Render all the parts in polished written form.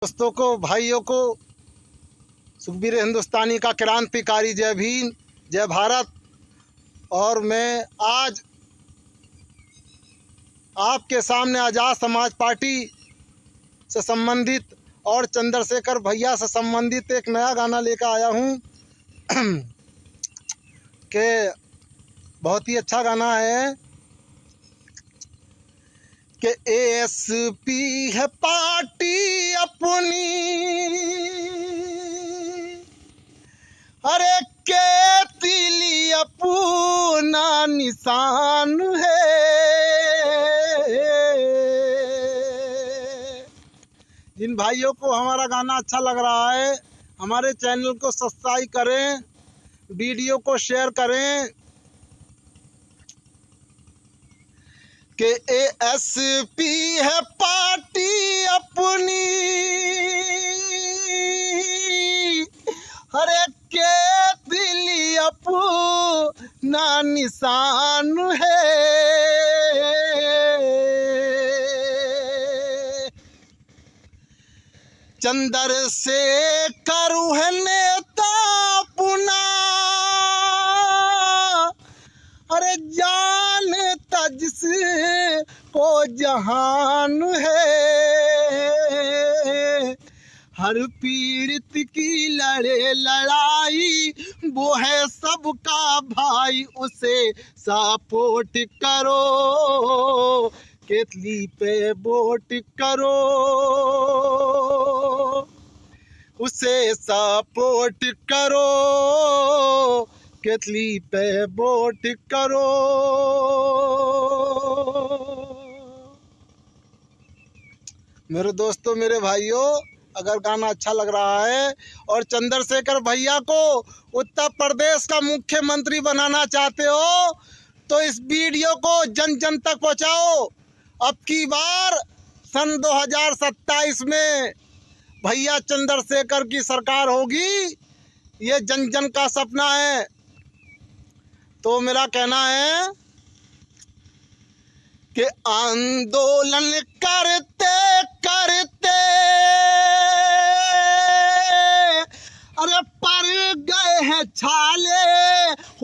दोस्तों को, भाइयों को, सुखबीर हिंदुस्तानी का क्रांतिकारी जय भीम, जय भारत। और मैं आज आपके सामने आज़ाद समाज पार्टी से संबंधित और चंद्रशेखर भैया से संबंधित एक नया गाना लेकर आया हूँ कि बहुत ही अच्छा गाना है कि एएसपी है पार्टी अपनी, अरे के तिली अपना निशान है। जिन भाइयों को हमारा गाना अच्छा लग रहा है, हमारे चैनल को सब्सक्राइब करें, वीडियो को शेयर करें कि एएसपी है पार्टी अपनी, हर एक के दिल अपना निशान है। चंद्रशेखर है नेता अपना, अरे जानता जिसको जहान है। हर पीड़ित की लड़े लड़ाई वो है सबका भाई, उसे सपोर्ट करो, केतली पे वोट करो, उसे सपोर्ट करो, केतली पे वोट करो। मेरे दोस्तों, मेरे भाइयों, अगर गाना अच्छा लग रहा है और चंद्रशेखर भैया को उत्तर प्रदेश का मुख्यमंत्री बनाना चाहते हो तो इस वीडियो को जन जन तक पहुंचाओ। अब की बार सन 2027 में भैया चंद्रशेखर की सरकार होगी, ये जन जन का सपना है। तो मेरा कहना है कि आंदोलन करते करते अरे पर गए हैं छाले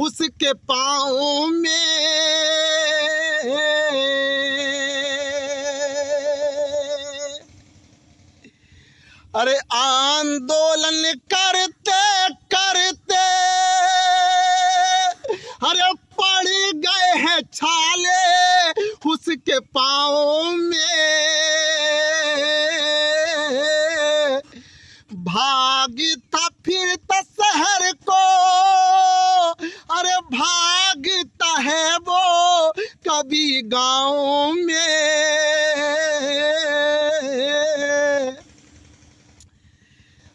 उसके पाँव में। अरे आंदोलन करते करते अरे पड़ गए हैं छाले उसके पाँव में। भागता फिरता शहर को, अरे भागता है वो कभी गाँव में।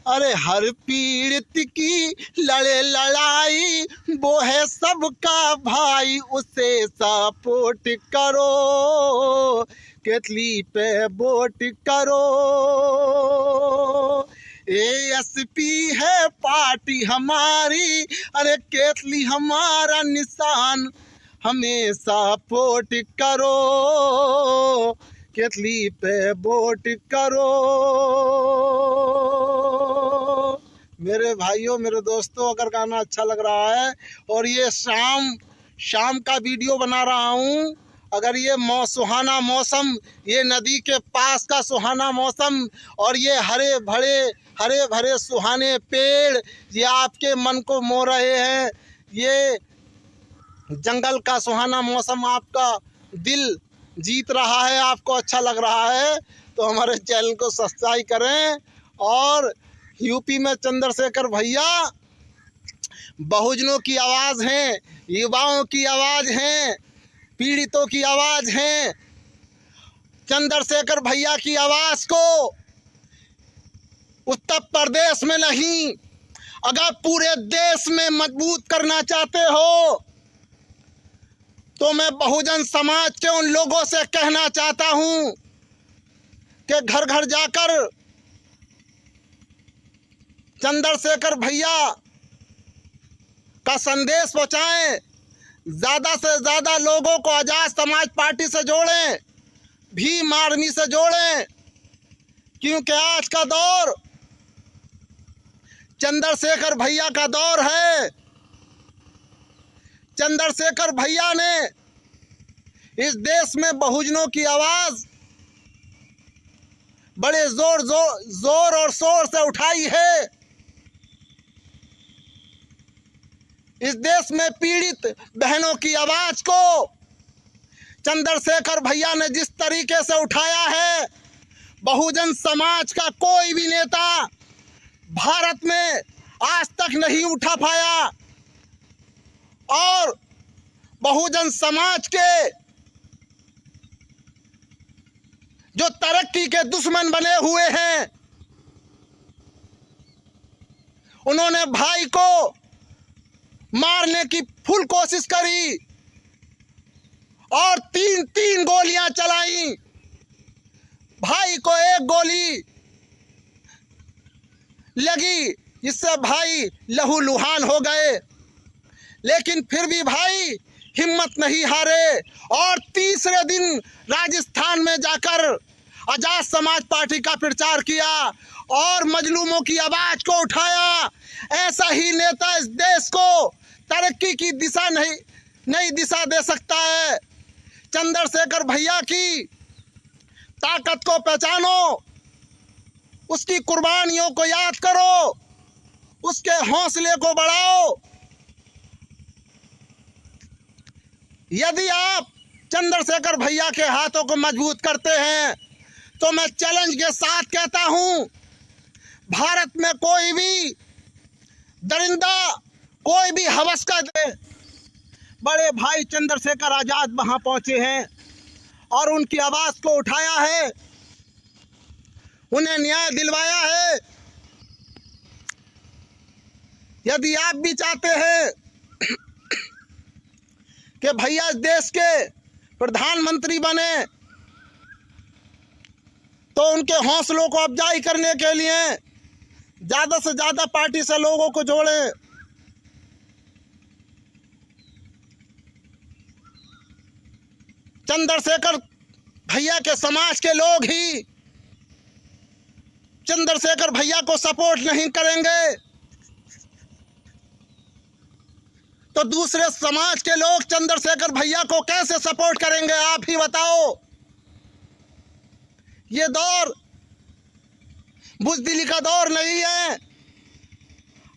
अरे हर पीड़ित की लड़े लड़ाई वो है सबका भाई, उसे सपोर्ट करो, केतली पे वोट करो। एएसपी है पार्टी हमारी, अरे केतली हमारा निशान, हमें सपोर्ट करो, केतली पे वोट करो। मेरे भाइयों, मेरे दोस्तों, अगर गाना अच्छा लग रहा है और ये शाम का वीडियो बना रहा हूँ, अगर ये सुहाना मौसम, ये नदी के पास का सुहाना मौसम और ये हरे भरे सुहाने पेड़, ये आपके मन को मोह रहे हैं, ये जंगल का सुहाना मौसम आपका दिल जीत रहा है, आपको अच्छा लग रहा है, तो हमारे चैनल को सब्सक्राइब करें। और यूपी में चंद्रशेखर भैया बहुजनों की आवाज़ हैं, युवाओं की आवाज़ हैं, पीड़ितों की आवाज़ हैं। चंद्रशेखर भैया की आवाज़ को उत्तर प्रदेश में नहीं, अगर पूरे देश में मजबूत करना चाहते हो तो मैं बहुजन समाज के उन लोगों से कहना चाहता हूं कि घर घर जाकर चंद्रशेखर भैया का संदेश पहुंचाएं, ज़्यादा से ज़्यादा लोगों को आज़ाद समाज पार्टी से जोड़ें, भीम आर्मी से जोड़ें, क्योंकि आज का दौर चंद्रशेखर भैया का दौर है। चंद्रशेखर भैया ने इस देश में बहुजनों की आवाज बड़े जोर और शोर से उठाई है। इस देश में पीड़ित बहनों की आवाज को चंद्रशेखर भैया ने जिस तरीके से उठाया है, बहुजन समाज का कोई भी नेता भारत में आज तक नहीं उठा पाया। और बहुजन समाज के जो तरक्की के दुश्मन बने हुए हैं, उन्होंने भाई को मारने की फुल कोशिश करी और तीन गोलियां चलाई। भाई को एक गोली लगी, जिससे भाई लहूलुहान हो गए, लेकिन फिर भी भाई हिम्मत नहीं हारे और तीसरे दिन राजस्थान में जाकर आजाद समाज पार्टी का प्रचार किया और मजलूमों की आवाज को उठाया। ऐसा ही नेता इस देश को तरक्की की दिशा नई दिशा दे सकता है। चंद्रशेखर भैया की ताकत को पहचानो, उसकी कुर्बानियों को याद करो, उसके हौसले को बढ़ाओ। यदि आप चंद्रशेखर भैया के हाथों को मजबूत करते हैं तो मैं चैलेंज के साथ कहता हूं, भारत में कोई भी दरिंदा, कोई भी हवस का दे, बड़े भाई चंद्रशेखर आजाद वहां पहुंचे हैं और उनकी आवाज को उठाया है, उन्हें न्याय दिलवाया है। यदि आप भी चाहते हैं कि भैया देश के प्रधानमंत्री बने, तो उनके हौसलों को अफजाई करने के लिए ज्यादा से ज्यादा पार्टी से लोगों को जोड़ें। चंद्रशेखर भैया के समाज के लोग ही चंद्रशेखर भैया को सपोर्ट नहीं करेंगे तो दूसरे समाज के लोग चंद्रशेखर भैया को कैसे सपोर्ट करेंगे? आप ही बताओ। ये दौर बुजदिली का दौर नहीं है।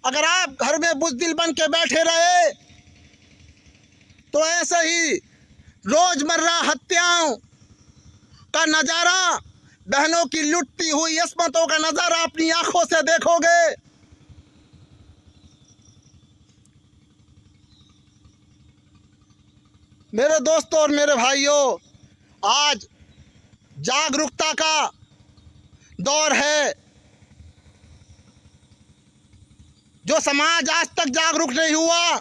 अगर आप घर में बुजदिल बन के बैठे रहे तो ऐसे ही रोजमर्रा हत्याओं का नजारा, बहनों की लुटती हुई इस्मतों का नजारा अपनी आंखों से देखोगे। मेरे दोस्तों और मेरे भाइयों, आज जागरूकता का दौर है। जो समाज आज तक जागरूक नहीं हुआ,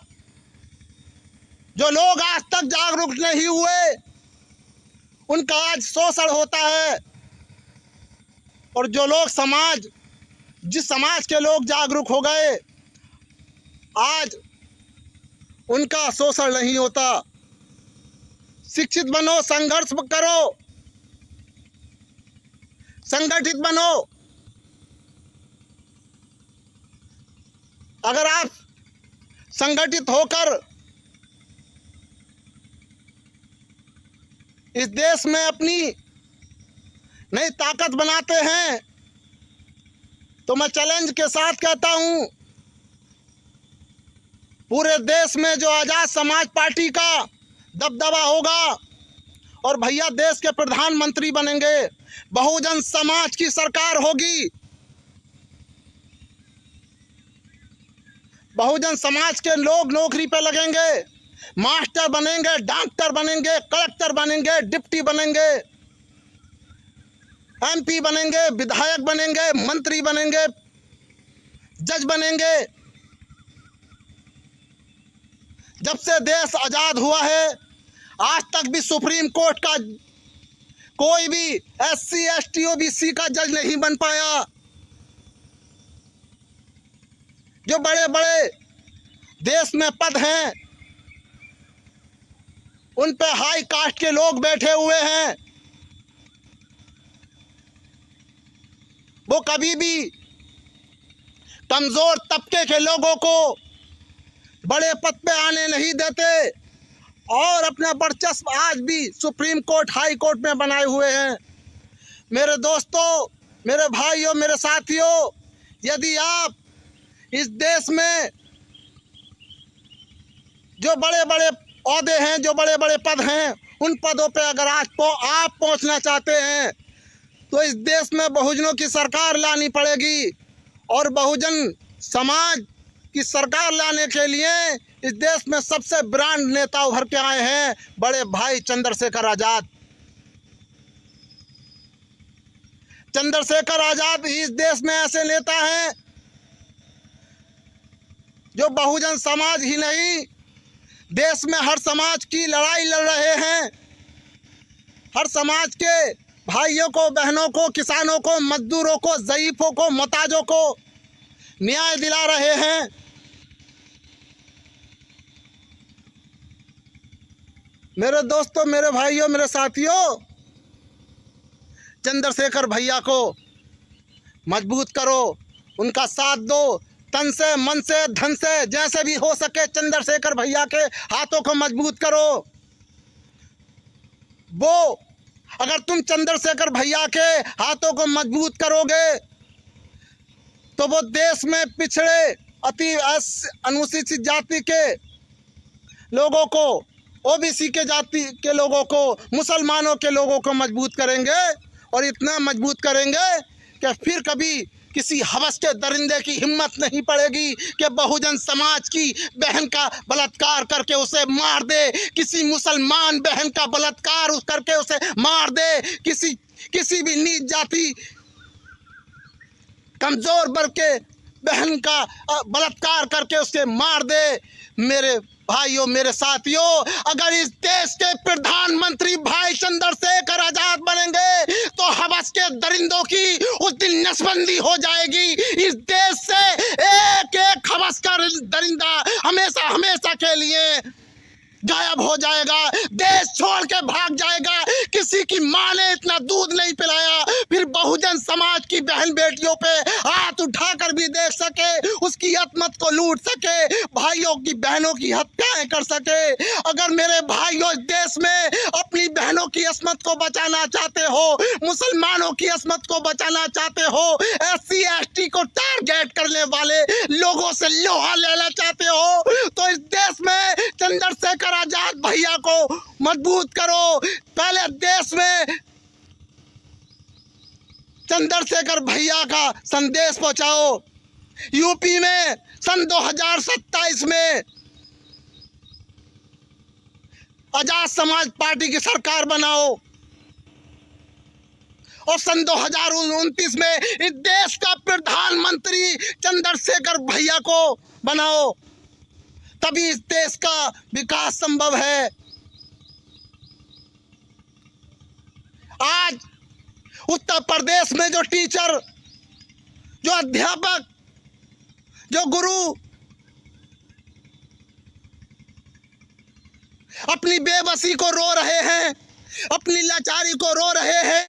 जो लोग आज तक जागरूक नहीं हुए, उनका आज शोषण होता है। और जो लोग जिस समाज के लोग जागरूक हो गए, आज उनका शोषण नहीं होता। शिक्षित बनो, संघर्ष करो, संगठित बनो। अगर आप संगठित होकर इस देश में अपनी नई ताकत बनाते हैं तो मैं चैलेंज के साथ कहता हूं, पूरे देश में जो आजाद समाज पार्टी का दबदबा होगा और भैया देश के प्रधानमंत्री बनेंगे, बहुजन समाज की सरकार होगी। बहुजन समाज के लोग नौकरी पे लगेंगे, मास्टर बनेंगे, डॉक्टर बनेंगे, कलेक्टर बनेंगे, डिप्टी बनेंगे, एमपी बनेंगे, विधायक बनेंगे, मंत्री बनेंगे, जज बनेंगे। जब से देश आजाद हुआ है आज तक भी सुप्रीम कोर्ट का कोई भी SC ST OBC का जज नहीं बन पाया। जो बड़े बड़े देश में पद हैं उन पे हाई कास्ट के लोग बैठे हुए हैं। वो कभी भी कमजोर तबके के लोगों को बड़े पद पे आने नहीं देते और अपना वर्चस्व आज भी सुप्रीम कोर्ट, हाई कोर्ट में बनाए हुए हैं। मेरे दोस्तों, मेरे भाइयों, मेरे साथियों, यदि आप इस देश में जो बड़े बड़े ओहदे हैं, जो बड़े बड़े पद हैं, उन पदों पे अगर आज आप पहुंचना चाहते हैं तो इस देश में बहुजनों की सरकार लानी पड़ेगी। और बहुजन समाज की सरकार लाने के लिए इस देश में सबसे ब्रांड नेता उभर के आए हैं, बड़े भाई चंद्रशेखर आजाद। चंद्रशेखर आजाद इस देश में ऐसे नेता हैं जो बहुजन समाज ही नहीं, देश में हर समाज की लड़ाई लड़ रहे हैं। हर समाज के भाइयों को, बहनों को, किसानों को, मजदूरों को, ज़ईफ़ों को, मोहताजों को न्याय दिला रहे हैं। मेरे दोस्तों, मेरे भाइयों, मेरे साथियों, चंद्रशेखर भैया को मजबूत करो, उनका साथ दो, तन से, मन से, धन से, जैसे भी हो सके चंद्रशेखर भैया के हाथों को मजबूत करो। वो अगर तुम चंद्रशेखर भैया के हाथों को मजबूत करोगे तो वो देश में पिछड़े, अति अनुसूचित जाति के लोगों को, ओबीसी के जाति के लोगों को, मुसलमानों के लोगों को मजबूत करेंगे। और इतना मजबूत करेंगे कि फिर कभी किसी हवस के दरिंदे की हिम्मत नहीं पड़ेगी कि बहुजन समाज की बहन का बलात्कार करके उसे मार दे, किसी मुसलमान बहन का बलात्कार करके उसे मार दे, किसी भी नीच जाति कमजोर वर्ग के बहन का बलात्कार करके उसे मार दे। मेरे भाइयों, मेरे साथियों, अगर इस देश के प्रधानमंत्री भाई चंद्रशेखर आजाद बनेंगे तो हवस के दरिंदों की उस दिन नसबंदी हो जाएगी। इस देश से एक एक हवस का दरिंदा हमेशा हमेशा के लिए गायब हो जाएगा, देश छोड़ के भाग जाएगा। किसी की माँ ने इतना दूध नहीं पिलाया फिर बहुजन समाज की बहन बेटियों पे हाथ उठाकर भी देख सके, उसकी अतमत को लूट सके, भाइयों की बहनों की हत्याएं कर सके। अगर मेरे भाइयों इस देश में अपनी बहनों की असमत को बचाना चाहते हो, मुसलमानों की असमत को बचाना चाहते हो, SC ST को टारगेट करने वाले लोगों से लोहा लेना चाहते हो तो इस देश में चंद्रशेखर आजाद भैया को मजबूत करो। पहले देश में चंद्रशेखर भैया का संदेश पहुंचाओ। यूपी में सन 2027 में आजाद समाज पार्टी की सरकार बनाओ और सन 2029 में इस देश का प्रधानमंत्री चंद्रशेखर भैया को बनाओ, तभी इस देश का विकास संभव है। आज उत्तर प्रदेश में जो टीचर, जो अध्यापक, जो गुरु अपनी बेबसी को रो रहे हैं, अपनी लाचारी को रो रहे हैं,